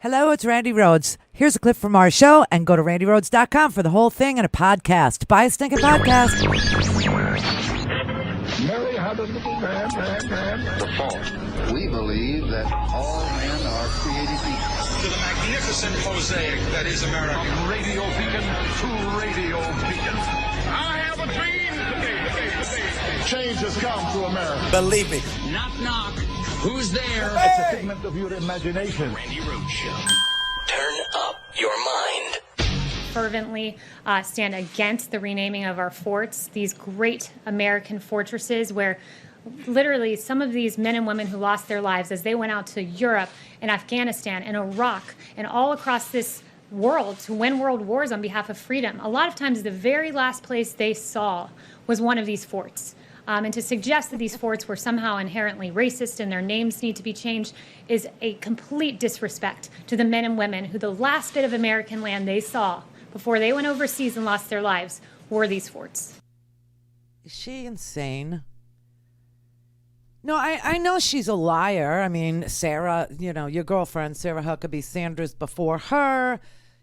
Hello, it's Randi Rhodes. Here's a clip from our show, and go to randyrhodes.com for the whole thing and a podcast. Buy a stinking podcast. Mary had a little man. The fall. We believe that all men are created equal. To the magnificent mosaic that is America. From radio beacon to radio beacon. I have a dream today. Change has come to America. Believe me. Knock, knock. Who's there? It's a figment of your imagination. Randi Rhodes Show. Turn up your mind. Fervently stand against the renaming of our forts, these great American fortresses where literally some of these men and women who lost their lives as they went out to Europe and Afghanistan and Iraq and all across this world to win world wars on behalf of freedom. A lot of times the very last place they saw was one of these forts. And to suggest that these forts were somehow inherently racist and their names need to be changed is a complete disrespect to the men and women who the last bit of American land they saw before they went overseas and lost their lives were these forts. Is she insane? No, I know she's a liar. I mean, Sarah, your girlfriend, Sarah Huckabee Sanders before her,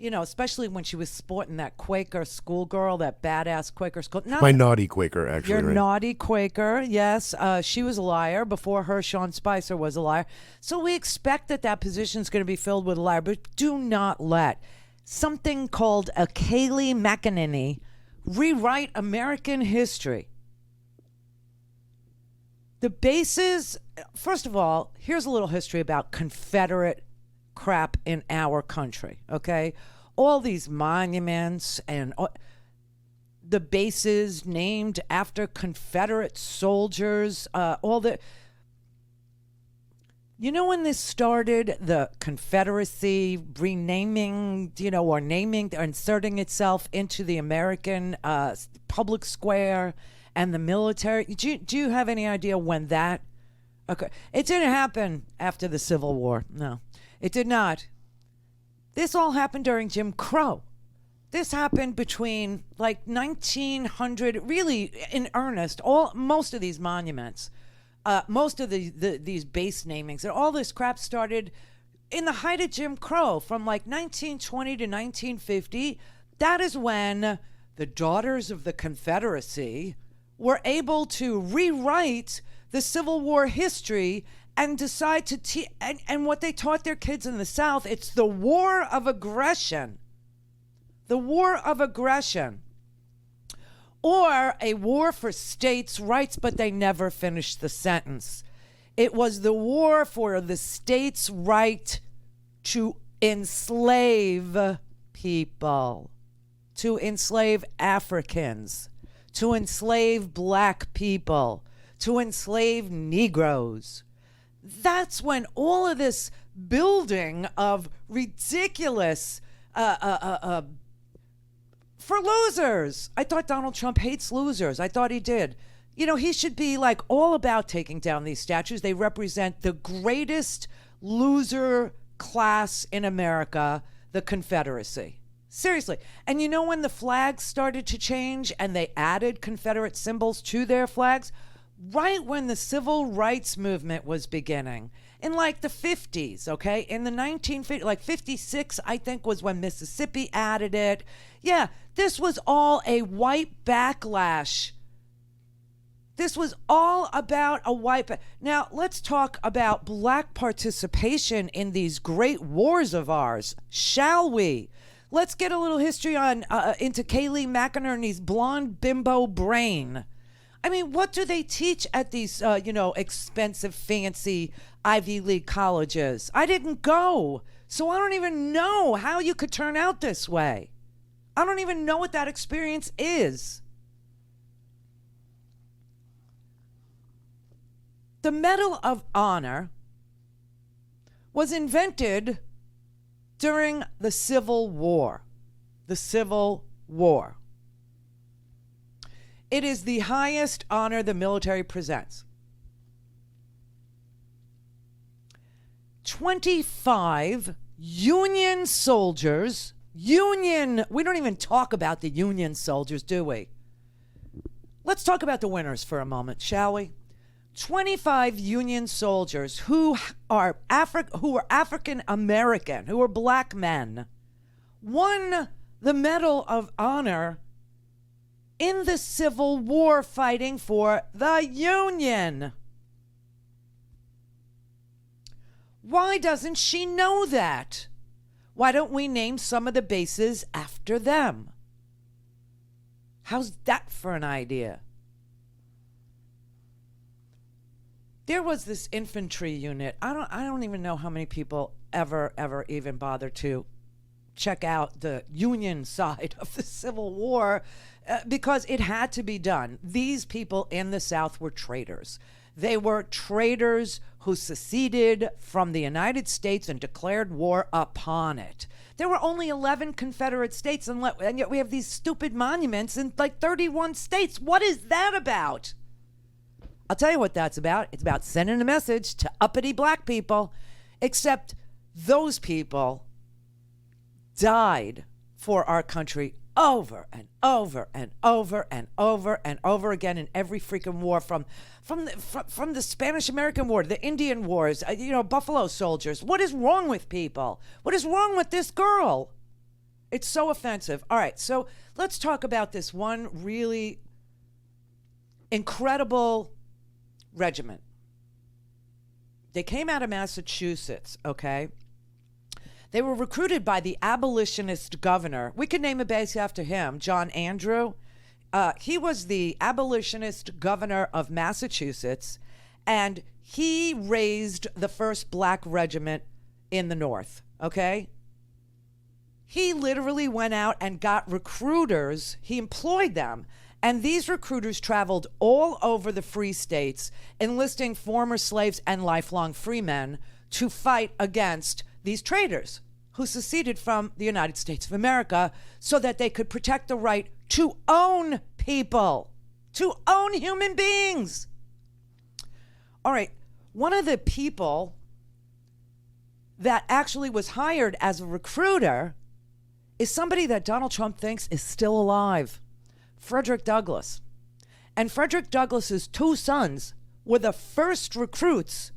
especially when she was sporting that Quaker schoolgirl, that badass Quaker school. My naughty Quaker, actually. Your right? naughty Quaker, yes. She was a liar. Before her, Sean Spicer was a liar. So we expect that position is going to be filled with a liar, but do not let something called a Kayleigh McEnany rewrite American history. The bases, first of all, here's a little history about Confederate crap in our country, okay? All these monuments and the bases named after Confederate soldiers, when this started, the Confederacy renaming, or naming, or inserting itself into the American public square and the military. Do you have any idea when that occurred? It didn't happen after the Civil War. No, it did not. This all happened during Jim Crow. This happened between 1900, really in earnest. Most of these monuments, most of these base namings, and all this crap started in the height of Jim Crow from 1920 to 1950. That is when the Daughters of the Confederacy were able to rewrite the Civil War history and decide to and what they taught their kids in the South, it's the war of aggression. The war of aggression. Or a war for states' rights, but they never finished the sentence. It was the war for the states' right to enslave people, to enslave Africans, to enslave black people, to enslave Negroes. That's when all of this building of ridiculous for losers. I thought Donald Trump hates losers. I thought he did. He should be all about taking down these statues. They represent the greatest loser class in America, the Confederacy. Seriously. And when the flags started to change and they added Confederate symbols to their flags? Right when the civil rights movement was beginning. In the 50s, okay? In the 1950s, 56, I think, was when Mississippi added it. Yeah, this was all a white backlash. This was all about a white... Now, let's talk about black participation in these great wars of ours, shall we? Let's get a little history on into Kayleigh McEnany's blonde bimbo brain. I mean, what do they teach at these, expensive, fancy Ivy League colleges? I didn't go, so I don't even know how you could turn out this way. I don't even know what that experience is. The Medal of Honor was invented during the Civil War. The Civil War. It is the highest honor the military presents. 25 Union soldiers, we don't even talk about the Union soldiers, do we? Let's talk about the winners for a moment, shall we? 25 Union soldiers who are African American, who are black men, won the Medal of Honor in the Civil War fighting for the Union. Why doesn't she know that? Why don't we name some of the bases after them? How's that for an idea? There was this infantry unit. I don't even know how many people ever even bothered to check out the Union side of the Civil War because it had to be done. These people in the South were traitors. They were traitors who seceded from the United States and declared war upon it. There were only 11 Confederate states, and yet we have these stupid monuments in like 31 states. What is that about? I'll tell you what that's about. It's about sending a message to uppity black people, except those people died for our country over and over and over and over and over again in every freaking war, from the Spanish-American War, the Indian Wars, Buffalo Soldiers. What is wrong with people? What is wrong with this girl? It's so offensive. All right, so let's talk about this one really incredible regiment. They came out of Massachusetts, okay? They were recruited by the abolitionist governor. We could name a base after him, John Andrew. He was the abolitionist governor of Massachusetts, and he raised the first black regiment in the North, okay? He literally went out and got recruiters. He employed them. And these recruiters traveled all over the free states, enlisting former slaves and lifelong freemen to fight against these traitors who seceded from the United States of America so that they could protect the right to own people, to own human beings. All right, one of the people that actually was hired as a recruiter is somebody that Donald Trump thinks is still alive. Frederick Douglass. And Frederick Douglass's two sons were the first recruits,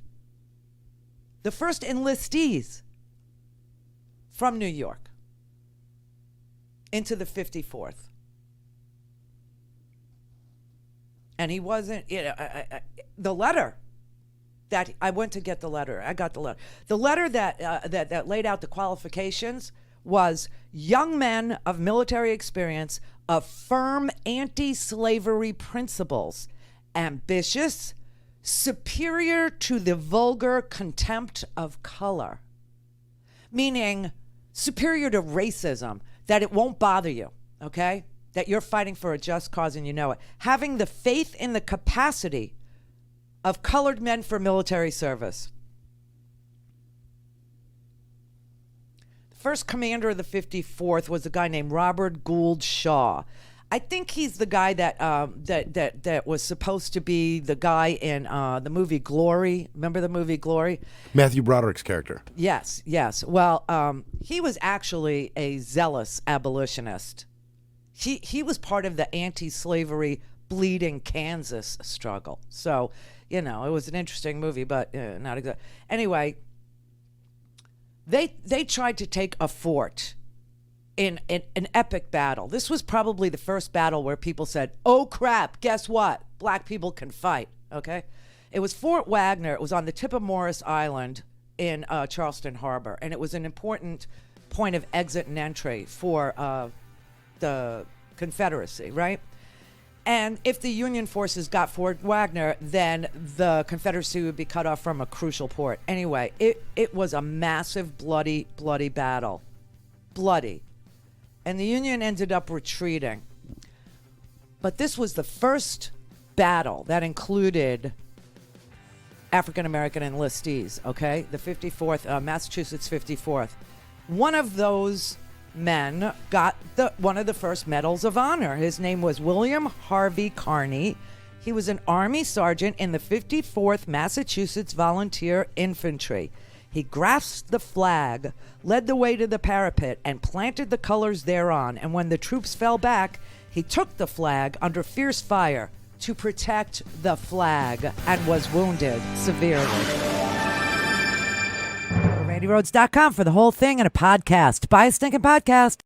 the first enlistees from New York into the 54th. And he wasn't, the letter that I went to get the letter. I got the letter. The letter that laid out the qualifications was young men of military experience, of firm anti-slavery principles, ambitious, superior to the vulgar contempt of color, meaning superior to racism, that it won't bother you, okay? That you're fighting for a just cause and you know it. Having the faith in the capacity of colored men for military service. First commander of the 54th was a guy named Robert Gould Shaw. I think he's the guy that was supposed to be the guy in the movie Glory. Remember the movie Glory? Matthew Broderick's character. Yes. Well, he was actually a zealous abolitionist. He was part of the anti-slavery Bleeding Kansas struggle. So, it was an interesting movie, but not exactly. Anyway, They tried to take a fort in an epic battle. This was probably the first battle where people said, oh crap, guess what? Black people can fight, okay? It was Fort Wagner. It was on the tip of Morris Island in Charleston Harbor, and it was an important point of exit and entry for the Confederacy, right? And if the Union forces got Fort Wagner, then the Confederacy would be cut off from a crucial port. Anyway, it was a massive, bloody battle. Bloody. And the Union ended up retreating. But this was the first battle that included African-American enlistees, okay? The 54th, Massachusetts 54th. One of those men got one of the first medals of honor. His name was William Harvey Carney. He was an Army sergeant in the 54th Massachusetts Volunteer Infantry. He grasped the flag, led the way to the parapet, and planted the colors thereon. And when the troops fell back, he took the flag under fierce fire, to protect the flag and was wounded severely. RandiRhodes.com for the whole thing and a podcast. Buy a stinking podcast.